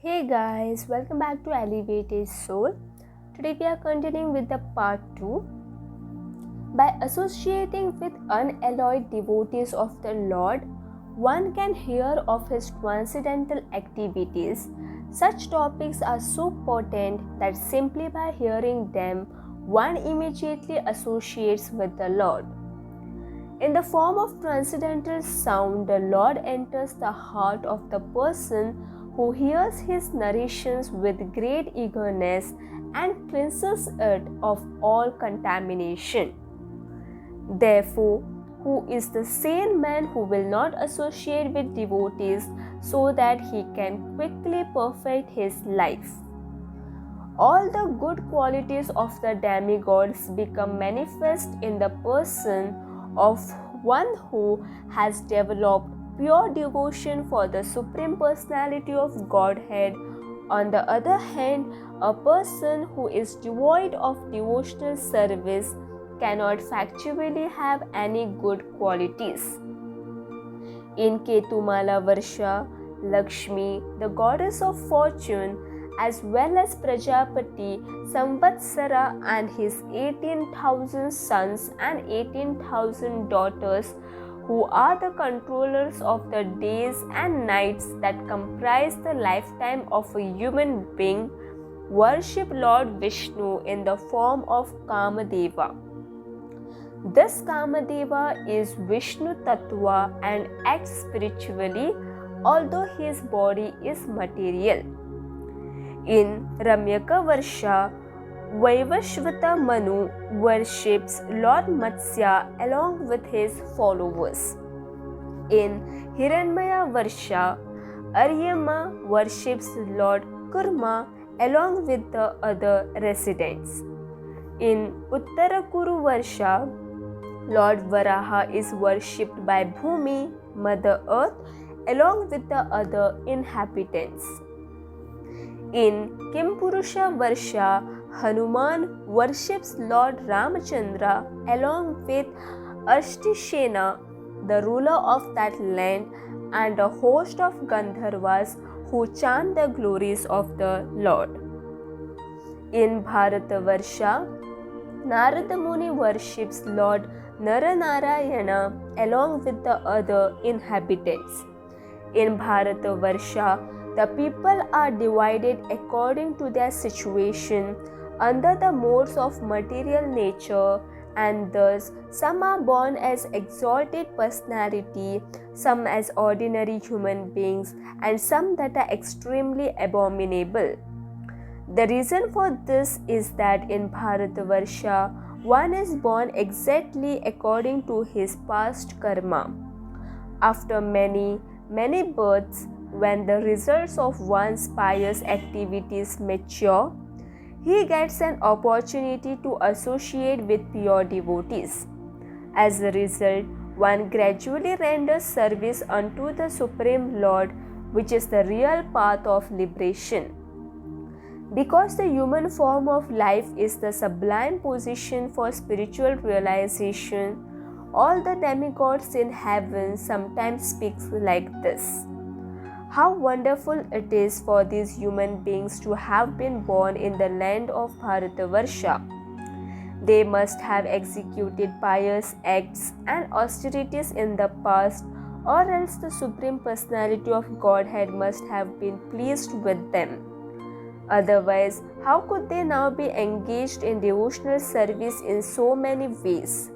Hey guys, welcome back to Elevated Soul. Today we are continuing with the part 2. By associating with unalloyed devotees of the Lord, one can hear of his transcendental activities. Such topics are so potent that simply by hearing them, one immediately associates with the Lord. In the form of transcendental sound, the Lord enters the heart of the person who hears his narrations with great eagerness and cleanses it of all contamination. Therefore, who is the sane man who will not associate with devotees so that he can quickly perfect his life? All the good qualities of the demigods become manifest in the person of one who has developed pure devotion for the Supreme Personality of Godhead. On the other hand, a person who is devoid of devotional service cannot factually have any good qualities. In Ketumala Varsha, Lakshmi, the goddess of fortune, as well as Prajapati, Samvatsara and his 18,000 sons and 18,000 daughters, who are the controllers of the days and nights that comprise the lifetime of a human being, worship Lord Vishnu in the form of Kamadeva. This Kamadeva is Vishnu Tattva and acts spiritually, although his body is material. In Ramyaka Varsha, Vaivashvata Manu worships Lord Matsya along with his followers. In Hiranmaya Varsha, Aryama worships Lord Kurma along with the other residents. In Uttarakuru Varsha, Lord Varaha is worshipped by Bhumi, Mother Earth, along with the other inhabitants. In Kimpurusha Varsha, Hanuman worships Lord Ramachandra along with Ashtishena, the ruler of that land, and a host of Gandharvas who chant the glories of the Lord. In Bharata Varsha, Narada Muni worships Lord Naranarayana along with the other inhabitants. In Bharata Varsha, the people are divided according to their situation under the modes of material nature, and thus some are born as exalted personality, some as ordinary human beings, and some that are extremely abominable. The reason for this is that in Bharatavarsha, one is born exactly according to his past karma. After many births, when the results of one's pious activities mature, he gets an opportunity to associate with pure devotees. As a result, one gradually renders service unto the Supreme Lord, which is the real path of liberation. Because the human form of life is the sublime position for spiritual realization, all the demigods in heaven sometimes speak like this. How wonderful it is for these human beings to have been born in the land of Bharatavarsha. They must have executed pious acts and austerities in the past, or else the Supreme Personality of Godhead must have been pleased with them. Otherwise, how could they now be engaged in devotional service in so many ways?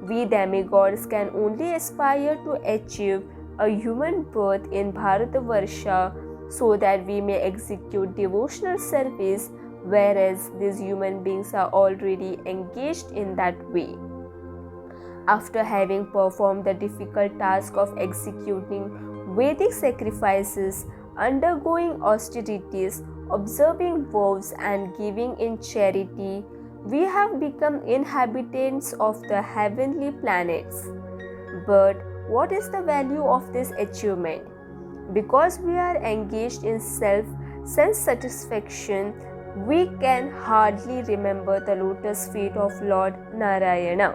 We demigods can only aspire to achieve a human birth in Bharatavarsha so that we may execute devotional service, whereas these human beings are already engaged in that way. After having performed the difficult task of executing Vedic sacrifices, undergoing austerities, observing vows, and giving in charity, we have become inhabitants of the heavenly planets. But what is the value of this achievement? Because we are engaged in sense satisfaction, we can hardly remember the lotus feet of Lord Narayana.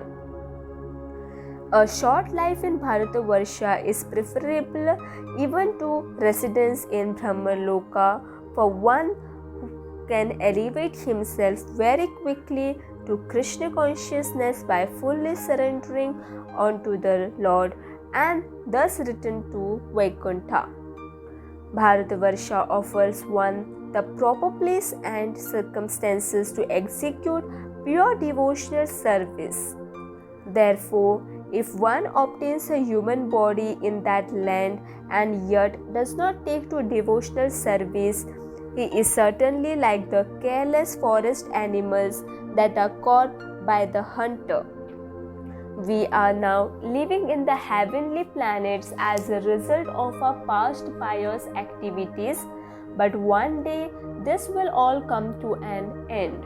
A short life in Bharatavarsha is preferable even to residence in Brahmaloka, For one who can elevate himself very quickly to Krishna consciousness by fully surrendering unto the Lord and thus return to Vaikuntha. Bharatavarsha offers one the proper place and circumstances to execute pure devotional service. Therefore, if one obtains a human body in that land and yet does not take to devotional service, he is certainly like the careless forest animals that are caught by the hunter. We are now living in the heavenly planets as a result of our past pious activities, but one day this will all come to an end.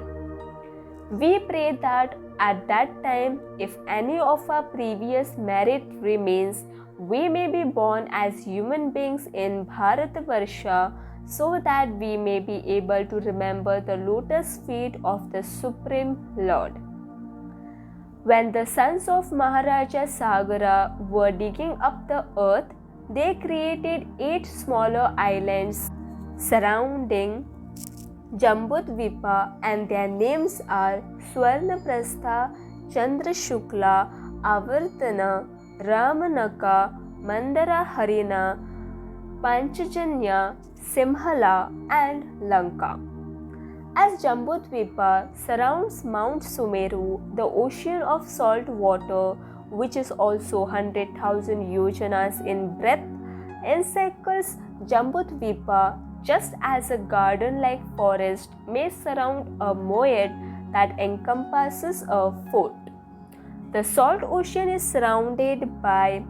We pray that at that time, if any of our previous merit remains, we may be born as human beings in Bharatavarsha so that we may be able to remember the lotus feet of the Supreme Lord. When the sons of Maharaja Sagara were digging up the earth, they created 8 smaller islands surrounding Jambudvipa, and their names are Swarnaprastha, Chandrashukla, Avartana, Ramanaka, Mandara Harina, Panchajanya, Simhala, and Lanka. As Jambudvipa surrounds Mount Sumeru, the ocean of salt water, which is also 100,000 yojanas in breadth, encircles Jambudvipa just as a garden-like forest may surround a moat that encompasses a fort. The salt ocean is surrounded by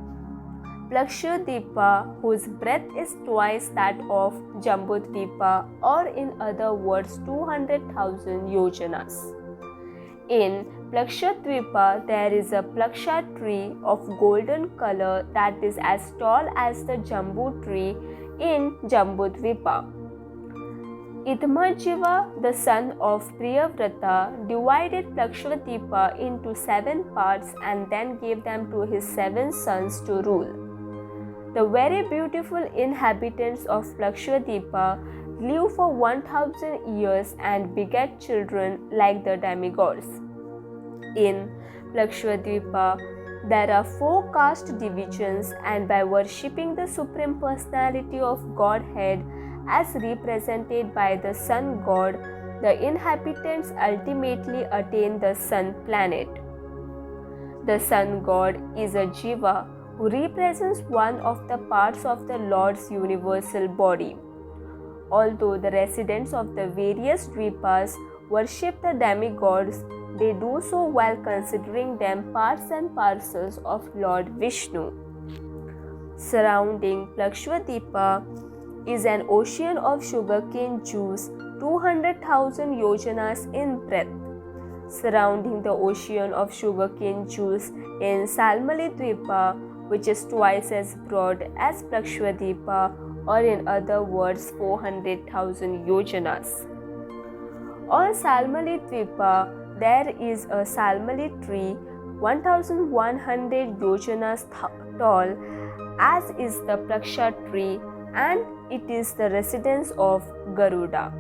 Plakshadvipa, whose breadth is twice that of Jambudvipa, or in other words 200,000 yojanas. In Plakshadvipa, there is a plaksha tree of golden color that is as tall as the Jambu tree in Jambudvipa. Idmajiva, the son of Priyavrata, divided Plakshadvipa into 7 parts and then gave them to his 7 sons to rule. The very beautiful inhabitants of Plakshadvipa live for 1,000 years and beget children like the demigods. In Plakshadvipa, there are 4 caste divisions, and by worshipping the Supreme Personality of Godhead as represented by the Sun God, the inhabitants ultimately attain the Sun planet. The Sun God is a Jiva who represents one of the parts of the Lord's universal body. Although the residents of the various dvipas worship the demigods, they do so while considering them parts and parcels of Lord Vishnu. Surrounding Plakshadvipa is an ocean of sugarcane juice 200,000 yojanas in breadth. Surrounding the ocean of sugarcane juice in Salmalidvipa, which is twice as broad as Plakshadvipa, or in other words 400,000 yojanas. On Salmalidvipa, there is a salmali tree 1,100 yojanas tall, as is the plaksha tree, and it is the residence of Garuda.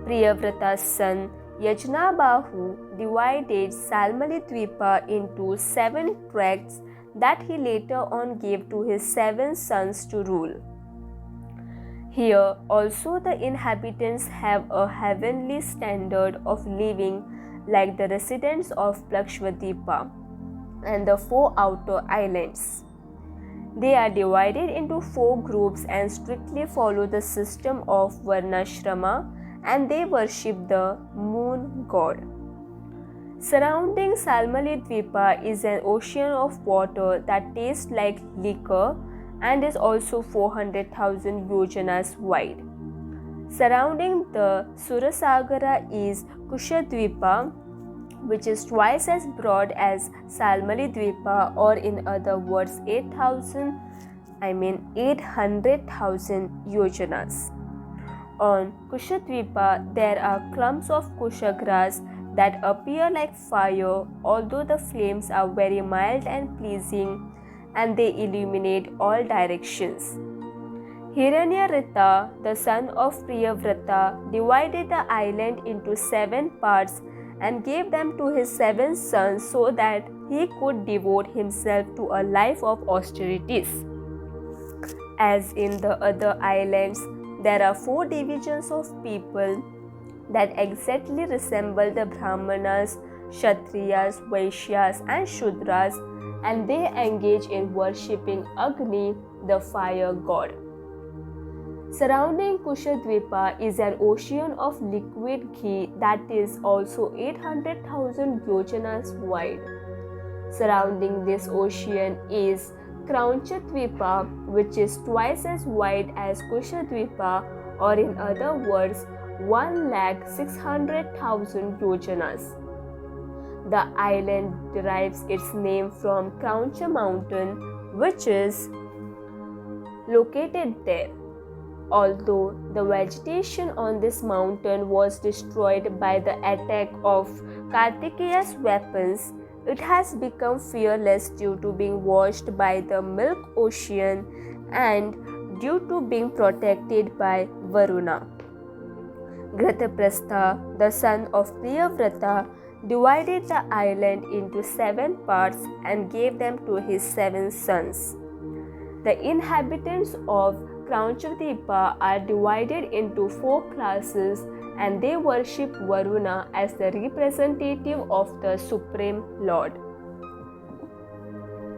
Priyavrata's son Yajnabahu divided Salmalidvipa into 7 tracts that he later on gave to his 7 sons to rule. Here also the inhabitants have a heavenly standard of living like the residents of Plakshadvipa and the 4 outer islands. They are divided into 4 groups and strictly follow the system of Varnashrama, and they worship the moon god. Surrounding Salmalidvipa is an ocean of water that tastes like liquor and is also 400,000 yojanas wide. Surrounding the Surasagara is Kushadvipa, which is twice as broad as Salmalidvipa, or in other words 800,000 yojanas. On Kushadvipa, there are clumps of kusha grass that appear like fire, although the flames are very mild and pleasing, and they illuminate all directions. Hiranyarita, the son of Priyavrata, divided the island into 7 parts and gave them to his 7 sons so that he could devote himself to a life of austerities. As in the other islands, there are 4 divisions of people that exactly resemble the Brahmanas, Kshatriyas, Vaishyas and Shudras, and they engage in worshipping Agni, the fire god. Surrounding Kushadvipa is an ocean of liquid ghee that is also 800,000 yojanas wide. Surrounding this ocean is Kraunchadvipa, which is twice as wide as Kushadvipa, or in other words, 1,600,000 yojanas. The island derives its name from Krauncha mountain, which is located there. Although the vegetation on this mountain was destroyed by the attack of Kartikeya's weapons, it has become fearless due to being washed by the milk ocean and due to being protected by Varuna. Grataprastha, the son of Priyavrata, divided the island into 7 parts and gave them to his 7 sons. The inhabitants of Kraunchadvipa are divided into 4 classes and they worship Varuna as the representative of the Supreme Lord.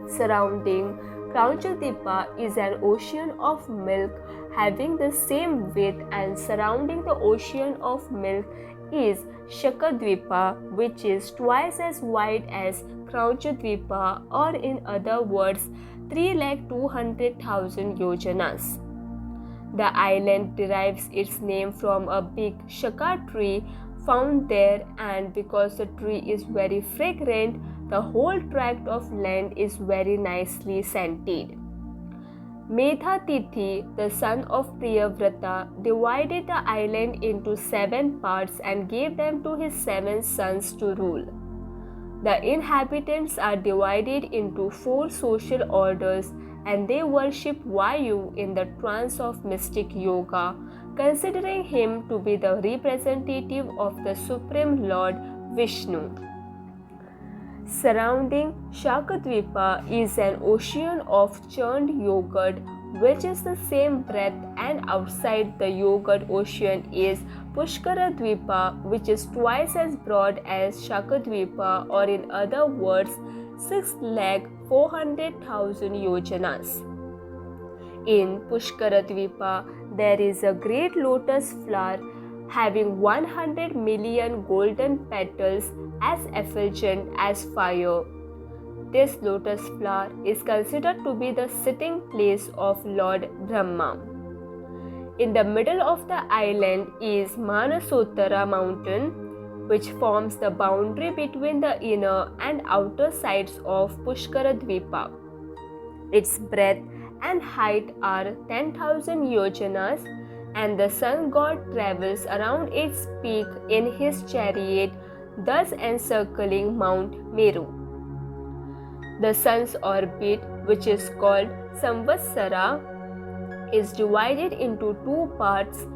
Surrounding Kraunchadvipa is an ocean of milk having the same width, and surrounding the ocean of milk is Shakadvipa, which is twice as wide as Kraunchadvipa, or in other words, 3,200,000 yojanas. The island derives its name from a big shaka tree found there, and because the tree is very fragrant, the whole tract of land is very nicely scented. Medhatithi, the son of Priyavrata, divided the island into 7 parts and gave them to his 7 sons to rule. The inhabitants are divided into 4 social orders and they worship Vayu in the trance of mystic yoga, considering him to be the representative of the Supreme Lord Vishnu. Surrounding Shakadvipa is an ocean of churned yogurt, which is the same breadth, and outside the yogurt ocean is Pushkaradvipa, which is twice as broad as Shakadvipa, or in other words, 6,400,000 yojanas. In Pushkaradvipa, there is a great lotus flower having 100 million golden petals as effulgent as fire. This lotus flower is considered to be the sitting place of Lord Brahma. In the middle of the island is Manasottara mountain, which forms the boundary between the inner and outer sides of Pushkaradvipa. Its breadth and height are 10,000 yojanas, and the sun god travels around its peak in his chariot, thus encircling Mount Meru. The sun's orbit, which is called Samvatsara, is divided into 2 parts,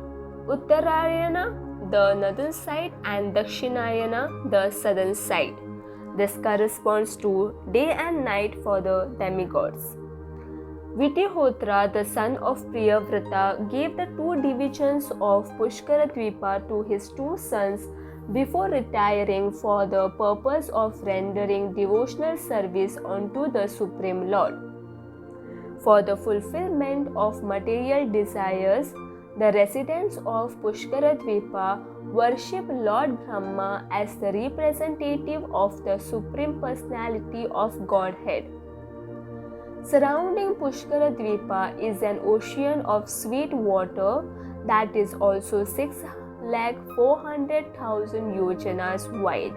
Uttarayana, the northern side, and Dakshinayana, the southern side. This corresponds to day and night for the demigods. Vitihotra, the son of Priyavrata, gave the 2 divisions of Pushkaradvipa to his 2 sons before retiring for the purpose of rendering devotional service unto the Supreme Lord. For the fulfillment of material desires, the residents of Pushkaradvipa worship Lord Brahma as the representative of the Supreme Personality of Godhead. Surrounding Pushkaradvipa is an ocean of sweet water that is also 6,400,000 yojanas wide.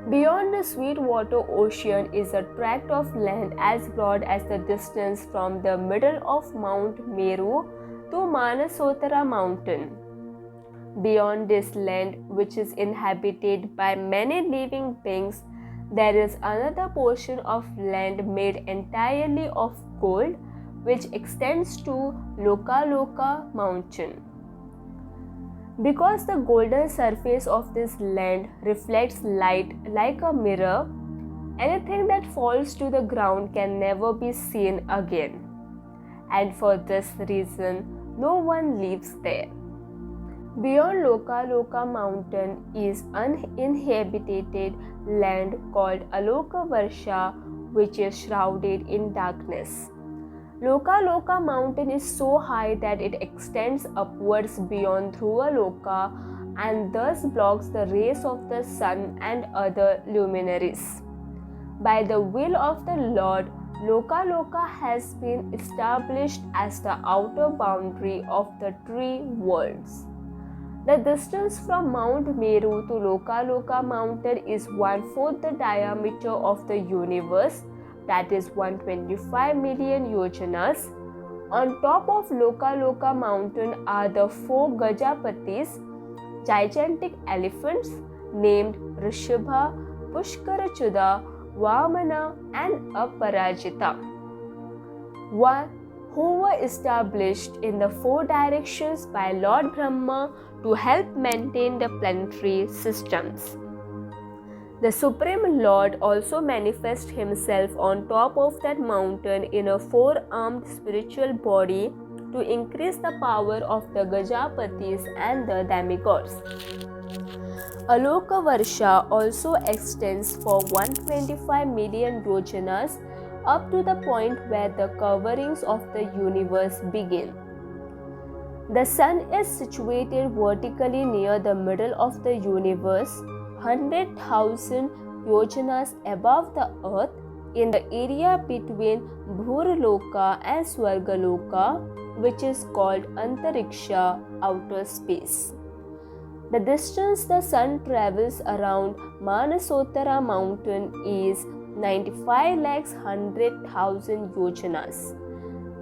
Beyond the Sweetwater Ocean is a tract of land as broad as the distance from the middle of Mount Meru to Manasottara mountain. Beyond this land, which is inhabited by many living beings, there is another portion of land made entirely of gold, which extends to Loka mountain. Because the golden surface of this land reflects light like a mirror, anything that falls to the ground can never be seen again. And for this reason, no one lives there. Beyond Loka mountain is uninhabited land called Aloka Varsha, which is shrouded in darkness. Loka mountain is so high that it extends upwards beyond Dhruva Loka and thus blocks the rays of the sun and other luminaries. By the will of the Lord, Loka has been established as the outer boundary of the three worlds. The distance from Mount Meru to Loka mountain is 1/4 the diameter of the universe, that is 125 million yojanas. On top of Loka mountain are the 4 Gajapatis, gigantic elephants named Rishabha, Pushkarachuda, Vamana and Aparajita, who were established in the 4 directions by Lord Brahma to help maintain the planetary systems. The Supreme Lord also manifests himself on top of that mountain in a 4-armed spiritual body to increase the power of the Gajapatis and the demigods. Aloka Varsha also extends for 125 million yojanas up to the point where the coverings of the universe begin. The sun is situated vertically near the middle of the universe, 100,000 yojanas above the earth, in the area between Bhurloka and Swargaloka, which is called Antariksha, outer space. The distance the sun travels around Manasottara mountain is 95,100,000 yojanas.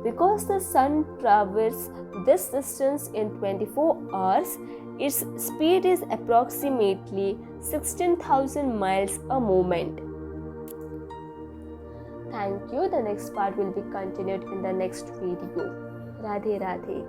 Because the sun travels this distance in 24 hours, its speed is approximately 16,000 miles a moment. Thank you. The next part will be continued in the next video. Radhe Radhe.